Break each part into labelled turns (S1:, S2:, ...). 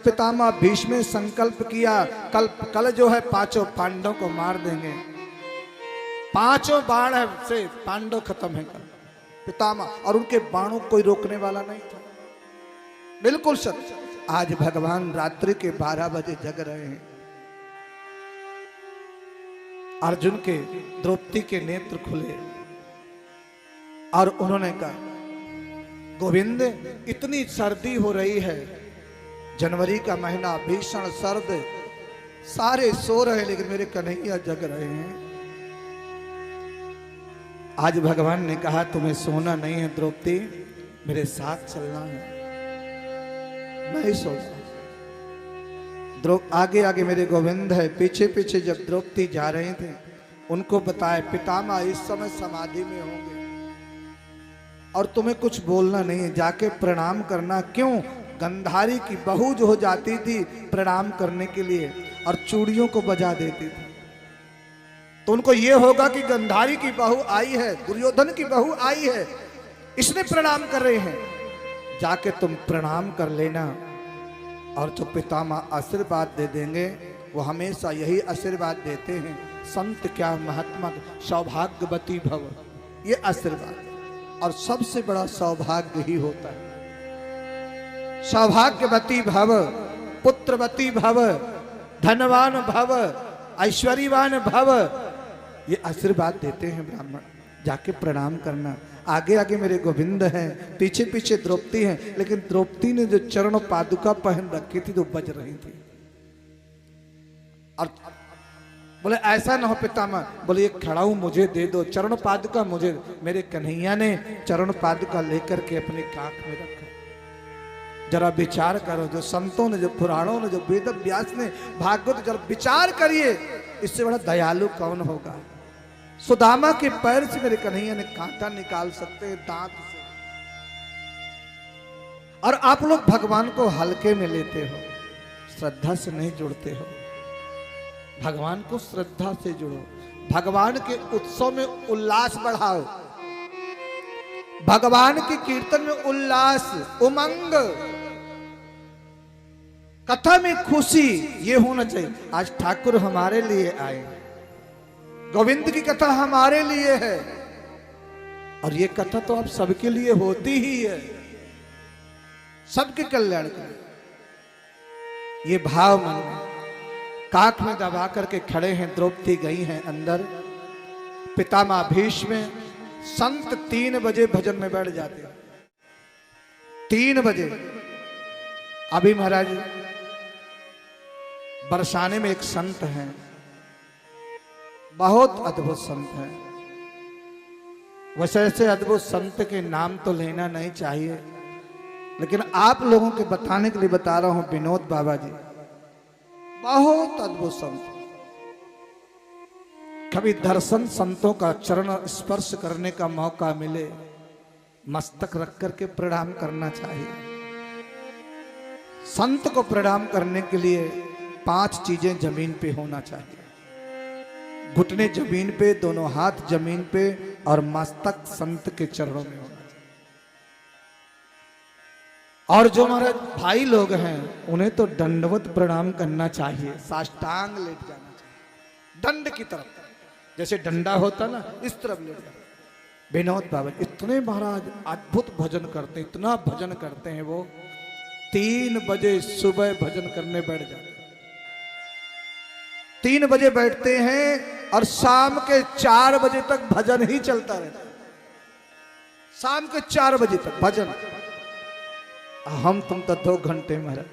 S1: पितामह भीष्म ने संकल्प किया कल जो है पांचों पांडवों को मार देंगे, पांचों बाण से पांडव खत्म है कल। पितामह और उनके बाणों को कोई रोकने वाला नहीं था। बिल्कुल सत्य। आज भगवान रात्रि के 12 बजे जग रहे हैं। अर्जुन के द्रौपदी के नेत्र खुले और उन्होंने कहा गोविंद इतनी सर्दी हो रही है, जनवरी का महीना भीषण सर्द, सारे सो रहे लेकिन मेरे कन्हैया जग रहे हैं। आज भगवान ने कहा तुम्हें सोना नहीं है द्रौपदी, मेरे साथ चलना है। नहीं सोचा। आगे आगे मेरे गोविंद है, पीछे पीछे जब द्रौपदी जा रहे थे उनको बताए पितामह इस समय समाधि में होंगे और तुम्हें कुछ बोलना नहीं है, जाके प्रणाम करना। क्यों? गंधारी की बहू जो हो जाती थी प्रणाम करने के लिए और चूड़ियों को बजा देती थी, तो उनको यह होगा कि गंधारी की बहू आई है, दुर्योधन की बहू आई है, इसने प्रणाम कर रहे हैं, जाके तुम प्रणाम कर लेना। और जो पितामह आशीर्वाद दे देंगे वो हमेशा यही आशीर्वाद देते हैं, संत क्या महात्मा सौभाग्यवती भव, ये आशीर्वाद। और सबसे बड़ा सौभाग्य ही होता है सौभाग्यवती भव, पुत्रवती भव, धनवान भव, ऐश्वर्यवान भव, ये आशीर्वाद देते हैं ब्राह्मण। जाके प्रणाम करना। आगे आगे मेरे गोविंद हैं, पीछे पीछे द्रौपदी हैं, लेकिन द्रौपदी ने जो चरण पादुका पहन रखी थी तो बज रही थी। और बोले ऐसा ना हो पितामह, बोले ये खड़ा हूं मुझे दे दो चरण पादुका मुझे। मेरे कन्हैया ने चरण पादुका लेकर के अपने काख में रखा। जरा विचार करो, जो संतों ने, जो पुराणों ने, जो वेद व्यास ने, भागवत, जरा विचार करिए, इससे बड़ा दयालु कौन होगा। सुदामा के पैर से मेरे कन्हैया ने कांटा निकाल सकते हैं दांत से। और आप लोग भगवान को हल्के में लेते हो, श्रद्धा से नहीं जुड़ते हो। भगवान को श्रद्धा से जुड़ो, भगवान के उत्सव में उल्लास बढ़ाओ, भगवान के कीर्तन में उल्लास, उमंग, कथा में खुशी, ये होना चाहिए। आज ठाकुर हमारे लिए आए, गोविंद की कथा हमारे लिए है, और ये कथा तो आप सबके लिए होती ही है, सबके कल्याण के लिए। ये भाव मन में काख में दबा करके खड़े हैं। द्रौपदी गई हैं अंदर। पितामह भीष्म संत 3 बजे भजन में बैठ जाते हैं। 3 बजे। अभी महाराज बरसाने में एक संत हैं, बहुत अद्भुत संत है। वैसे ऐसे अद्भुत संत के नाम तो लेना नहीं चाहिए, लेकिन आप लोगों के बताने के लिए बता रहा हूं। विनोद बाबा जी बहुत अद्भुत संत। कभी दर्शन संतों का चरण स्पर्श करने का मौका मिले, मस्तक रख करके प्रणाम करना चाहिए। संत को प्रणाम करने के लिए 5 चीजें जमीन पे होना चाहिए। घुटने जमीन पे, दोनों हाथ जमीन पे, और मस्तक संत के चरणों में होना चाहिए। और जो हमारे भाई लोग हैं उन्हें तो दंडवत प्रणाम करना चाहिए, साष्टांग लेट जाना चाहिए, दंड की तरफ, जैसे डंडा होता ना इस तरफ लेट जाना। विनोद बाबा इतने महाराज अद्भुत भजन करते हैं, इतना भजन करते हैं वो। 3 बजे सुबह भजन करने बैठ जाते हैं। 3 बजे बैठते हैं और शाम के 4 बजे तक भजन ही चलता रहता है। शाम के 4 बजे तक भजन। हम तुम तो 2 घंटे महाराज।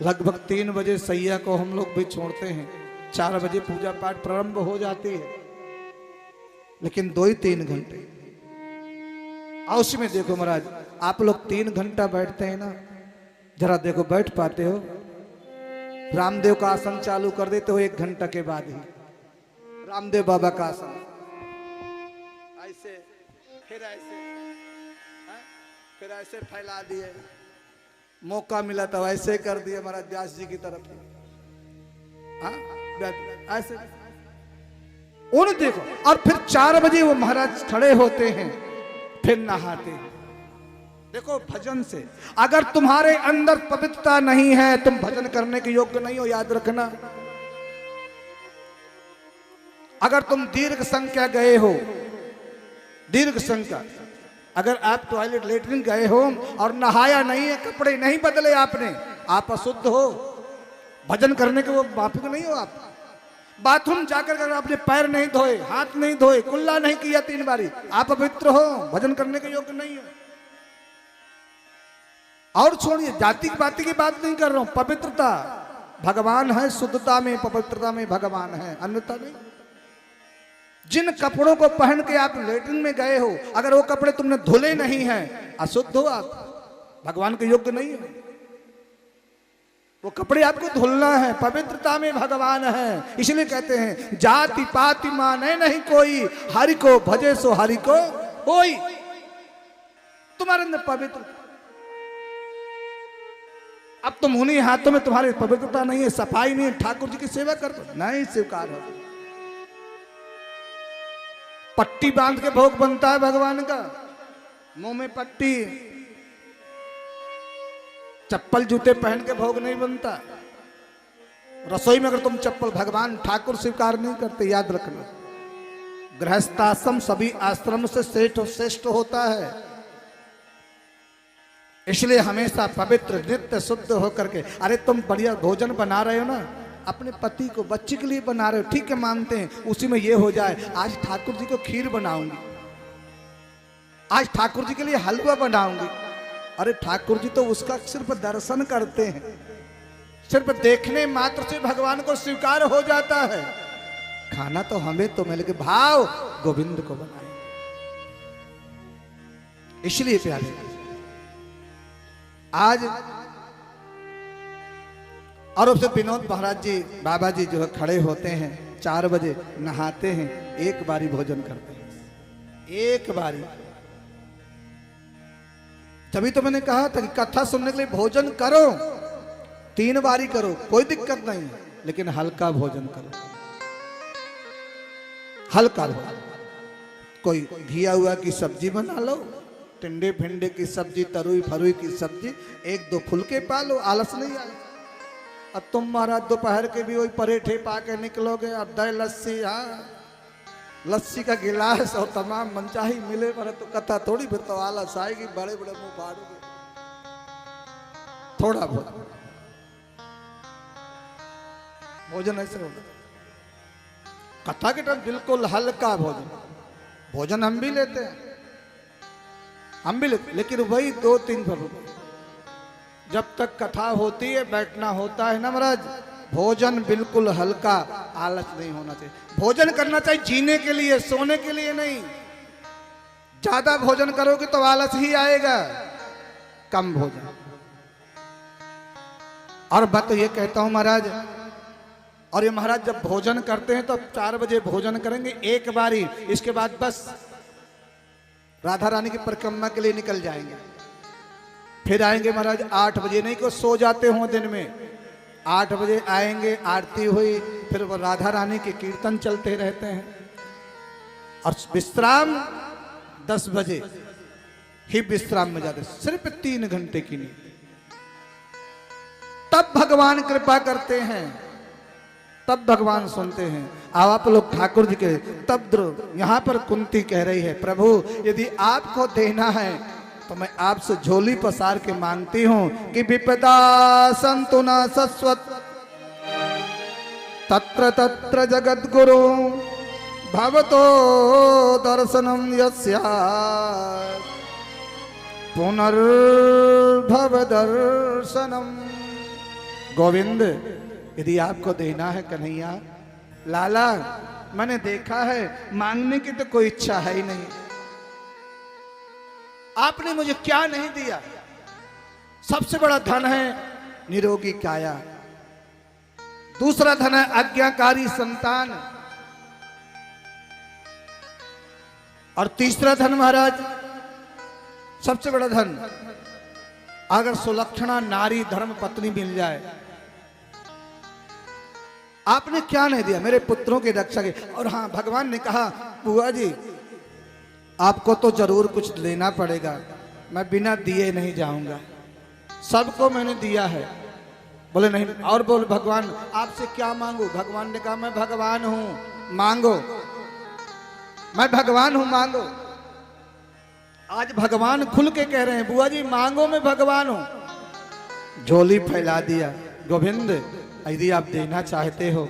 S1: लगभग 3 बजे सैया को हम लोग भी छोड़ते हैं, 4 बजे पूजा पाठ प्रारंभ हो जाती है, लेकिन 2-3 घंटे। और उसमें देखो महाराज, आप लोग 3 घंटा बैठते हैं ना, जरा देखो बैठ पाते हो? रामदेव का आसन चालू कर देते हो 1 घंटा के बाद ही। रामदेव बाबा का आसन ऐसे, फिर ऐसे, फिर ऐसे फैला दिए। मौका मिला तो ऐसे कर दिए महाराज व्यास जी की तरफ। ऐसे उन देखो। और फिर 4 बजे वो महाराज खड़े होते हैं, फिर नहाते हैं। देखो भजन से, अगर तुम्हारे अंदर पवित्रता नहीं है तुम भजन करने के योग्य नहीं हो, याद रखना। अगर तुम दीर्घ संख्या गए हो, दीर्घ संख्या, अगर आप टॉयलेट लेटरिन गए हो और नहाया नहीं है, कपड़े नहीं बदले आपने, आप अशुद्ध हो, भजन करने के वो माफिक नहीं हो। आप बाथरूम जाकर अगर आपने पैर नहीं धोए, हाथ नहीं धोए, कुल्ला नहीं किया 3 बारी, आप अपवित्र हो, भजन करने के योग्य नहीं हो। और छोड़िए, जाति की बात नहीं कर रहा हूं, पवित्रता भगवान है, शुद्धता में पवित्रता में भगवान है, अन्यथा नहीं। जिन कपड़ों को पहन के आप लेटरिन में गए हो, अगर वो कपड़े तुमने धुले नहीं हैं, अशुद्ध हो आप, भगवान के योग्य नहीं है। वो कपड़े आपको धुलना है, पवित्रता में भगवान है। इसलिए कहते हैं जाति पाति माने नहीं कोई, हरि को भजे सो हरि को होई। तुम्हारे अंदर पवित्र, अब तुम उन्हीं हाथों में, तुम्हारी पवित्रता नहीं है, सफाई नहीं है, ठाकुर जी की सेवा कर नहीं स्वीकार हो। पट्टी बांध के भोग बनता है भगवान का, मुंह में पट्टी, चप्पल जूते पहन के भोग नहीं बनता। रसोई में अगर तुम चप्पल, भगवान ठाकुर स्वीकार नहीं करते, याद रखना। गृहस्थाश्रम सभी आश्रम से श्रेष्ठ होता है। इसलिए हमेशा पवित्र नित्य शुद्ध होकर के, अरे तुम बढ़िया भोजन बना रहे हो ना, अपने पति को, बच्चे के लिए बना रहे हो, ठीक है मानते हैं, उसी में ये हो जाए, आज ठाकुर जी को खीर बनाऊंगी, आज ठाकुर जी के लिए हलवा बनाऊंगी। अरे ठाकुर जी तो उसका सिर्फ दर्शन करते हैं, सिर्फ देखने मात्र से भगवान को स्वीकार हो जाता है। खाना तो हमें तो मिल के भाव गोविंद को बनाए। इसलिए प्यारे, आज और उससे विनोद महाराज जी, बाबा जी जो है खड़े होते हैं, 4 बजे नहाते हैं, 1 बारी भोजन करते हैं, 1 बारी। तभी तो मैंने कहा था कि कथा सुनने के लिए भोजन करो, 3 बारी करो, कोई दिक्कत नहीं, लेकिन हल्का भोजन करो, हल्का भोजन। कोई घिया हुआ की सब्जी बना लो, टिंडे फिंडे की सब्जी, तरुई फरुई की सब्जी, 1-2 फुलके पा लो, आलस नहीं आए। अब तुम महाराज दोपहर के भी वही परेठे पा के निकलोगे, और दही लस्सी, हाँ लस्सी का गिलास और तमाम मनचाही मिले पर तो कथा थोड़ी, फिर तो आलस आएगी, बड़े बड़े मुंह फाड़ोगे। थोड़ा बहुत भोजन ऐसे होगा, कथा के टाइम बिल्कुल हल्का भोजन। भोजन हम भी लेते हैं, हम भी लेते, लेकिन वही 2-3 रुपए। जब तक कथा होती है, बैठना होता है ना महाराज, भोजन बिल्कुल हल्का, आलस नहीं होना चाहिए। भोजन करना चाहिए जीने के लिए, सोने के लिए नहीं। ज्यादा भोजन करोगे तो आलस ही आएगा, कम भोजन। और मैं तो ये कहता हूं महाराज, और ये महाराज जब भोजन करते हैं तो 4 बजे भोजन करेंगे 1 बारी, इसके बाद बस राधा रानी की परिक्रमा के लिए निकल जाएंगे। फिर आएंगे महाराज 8 बजे, नहीं को सो जाते हो दिन में, 8 बजे आएंगे, आरती हुई, फिर वो राधा रानी के कीर्तन चलते रहते हैं, और विश्राम 10 बजे ही विश्राम में जाते, सिर्फ 3 घंटे की नींद। तब भगवान कृपा करते हैं, तब भगवान सुनते हैं। अब आप लोग ठाकुर जी के, तब यहां पर कुंती कह रही है, प्रभु यदि आपको देना है तो मैं आपसे झोली पसार के मांगती हूं कि विपदा संतु न सस्वत तत्र तत्र जगत गुरु भवतो दर्शनम यस्यात् पुनर्भव दर्शनम। गोविंद यदि आपको देना है कन्हैया, लाला मैंने देखा है, मांगने की तो कोई इच्छा है ही नहीं, आपने मुझे क्या नहीं दिया। सबसे बड़ा धन है निरोगी काया, दूसरा धन है आज्ञाकारी संतान, और तीसरा धन महाराज, सबसे बड़ा धन अगर सुलक्षणा नारी धर्म पत्नी मिल जाए। आपने क्या नहीं दिया, मेरे पुत्रों की रक्षा की। और हाँ, भगवान ने कहा बुआ जी आपको तो जरूर कुछ लेना पड़ेगा, मैं बिना दिए नहीं जाऊंगा, सबको मैंने दिया है। बोले नहीं, और बोल भगवान आपसे क्या मांगू? भगवान ने कहा मैं भगवान हूं, मांगो। मैं भगवान हूं, मांगो। आज भगवान खुल के कह रहे हैं बुआ जी मांगो, मैं भगवान हूं। झोली फैला दिया। गोविंद यदि आप देना चाहते हो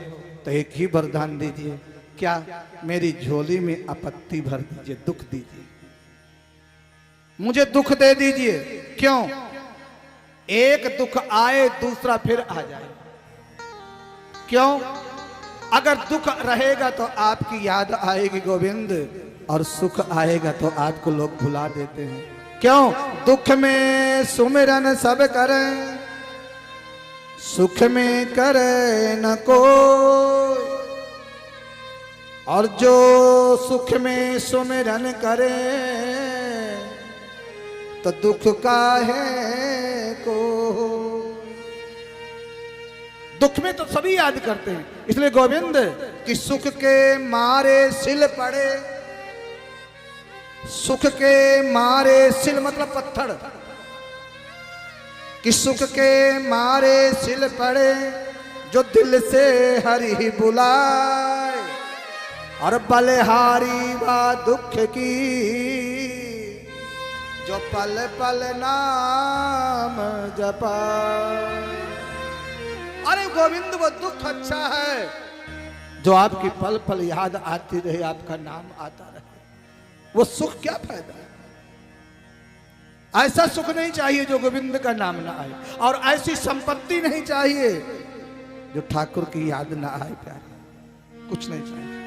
S1: तो एक ही वरदान दीजिए। क्या? मेरी झोली में आपत्ति भर दीजिए, दुख दीजिए, मुझे दुख दे दीजिए। क्यों? एक दुख आए दूसरा फिर आ जाए। क्यों? अगर दुख रहेगा तो आपकी याद आएगी गोविंद, और सुख आएगा तो आपको लोग भुला देते हैं। क्यों? दुख में सुमिरन सब करें, सुख में करे न कोई, और जो सुख में सुमिरन करे तो दुख काहे को। दुख में तो सभी याद करते हैं, इसलिए गोविंद कि सुख के मारे सिल पड़े, सुख के मारे सिल मतलब पत्थर, कि सुख के मारे सिल पड़े, जो दिल से हरि बुलाए, और बलिहारी वा दुख की, जो पल पल नाम जपाए। अरे गोविंद वो दुख अच्छा है जो आपकी पल पल याद आती रहे, आपका नाम आता रहे। वो सुख क्या फायदा है? ऐसा सुख नहीं चाहिए जो गोविंद का नाम ना आए, और ऐसी संपत्ति नहीं चाहिए जो ठाकुर की याद ना आए। प्यारे कुछ नहीं चाहिए।